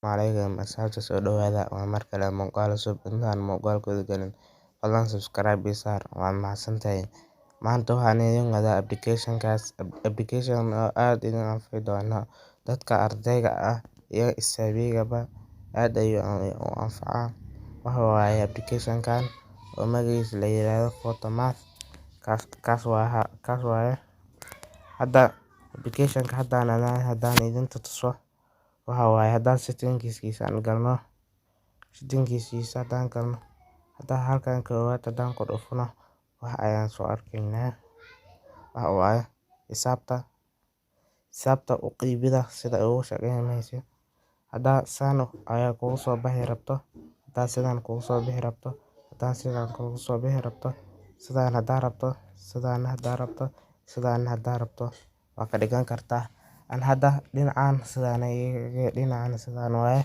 Alaykum asxaabta soo dhawaada waa mar kale muuqaal cusub intaan muuqaalkooda galin fadlan subscribe ii saar waad mahadsantahay maanta waxaan idin wadaa application oo aad idin anfici doona dadka ardayga ah iyo isaabigaba aad ayuu u anfacaa waxa waaye application kan oo magaciisa la yiraahdo Photomath kaas waaye hadda application ka haddaan idin tuso waxa waaye haddaan settingkiisa galno haddaan halkan koowaad haddaan ku dhufno wax ayaan soo arkaynaa waxa waaye xisaabta u qaybida sida ugu shaqeynayso haddaan saan ayaa kugu soo bixi rabto haddaan sidaan kugu soo bixi rabto haddaan sidaan kugu soo bixi rabto sidaan haddaan rabto sidaan haddaan rabto sidaan haddaan rabto waa ka dhigan kartaa aan hadda dhinacaan sidaan dhinacaan sidaan waaye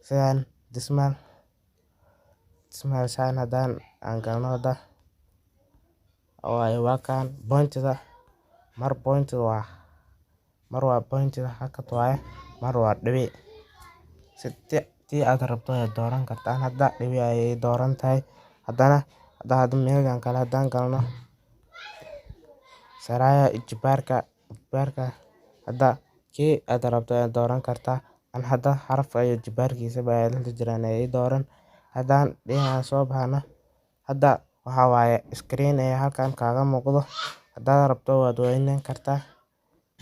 sidaan dismal sign haddaan aan galno hadda waa kan pointiga mar waa pointiga halka waaye mar waa dhibic tii aad rabto ayaad dooran kartaa hadda dhibic ayay dooran tahay hadda meelkan kale haddaan galno saraya ijbaarka hadda kii aad rabto ayaad dooran kartaa aan hadda xarafka iyo ijbaarkiisa ayaa inta jiraan ayay dooran haddaan dhinaca soo baxno hadda waxa waaye screen ayaa halkan kaaga muuqdo haddaad rabto waad weyneyn kartaa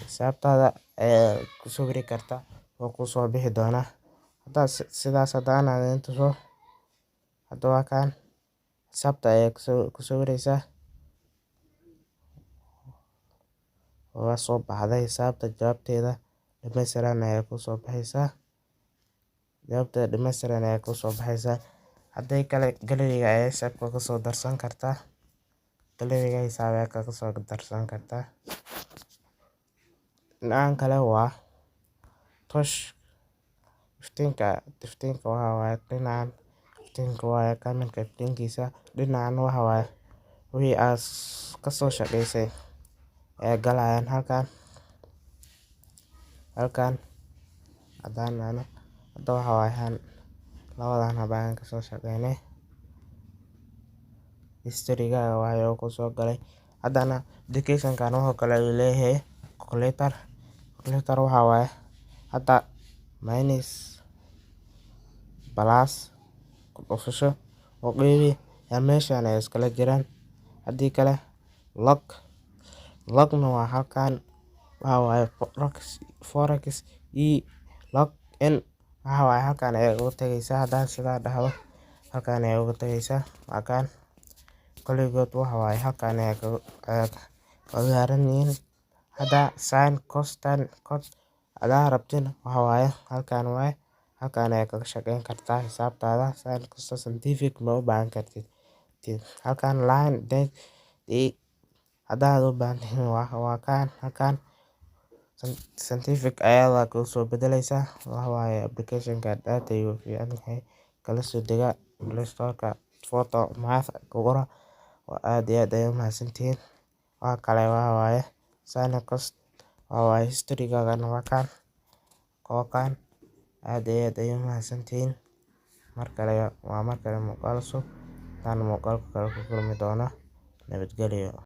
xisaabtaada ayaa ku sawiri kartaa oo ku soo bixi doona hadda sidaas haddaan idin tuso hadda waa kan xisaabta ayaa ku sawiraysaa waa soo baxday xisaabta jawaabteeda dhameystiran ayaa ku soo baxaysaa jawaabteeda dhameystiran ayaa ku soo baxaysaa hadday kale galeriga ayaa xisaabka ka soo darsan kartaa galeriga xisaab ayaa ka soo darsan kartaa dhinacan kale waa touch iftiinka waxa waaye dhinacan iftiinka waaye kamirka iftiinkiisa dhinacan waxa waaye wixii aad ka soo shaqeysay ayaa galayaan halkan haddaan hadda waxa waaye labadan habaan ka soo shaqeynay history-ga waaye oo ku soo galay haddana application kan wuxuu kale uu leeyahay calculator waxa waaye hadda minus plus ku dhufasho oo qaybi yaa meeshan ay iskala jiraan haddii kale logna waa halkan waxa waaye forex log in waxa waaye halkan ayaa ugu tagaysaa haddaan sidaa dhahdo halkan ayaa ugu tagaysaa waa kan kulligood waxa waaye halkan ayaa kaga haran yihiin hadda sin cos tan cot haddaan rabtin waxa waaye halkan ayaa kaga shaqeyn kartaa xisaabtaada sin cos scientific ma u baahan kartid halkan line date haddaad u baahantihiin waa kan halkan scientific ayaa ku soo bedelaysaa waxa waaye application ka aad ayuu u fiican yahay kala soo dega Play Store-ka Photomath ku qora aad iyo aad ayay u mahadsantihiin waxa kale waxa waaye sin cos waxa waaye history-gaagan waa kan aad iyo aad ayay u mahadsantihiin mar kale muuqaal cusub intaan muuqaalka kale ku kulmi doono nabadgelyo.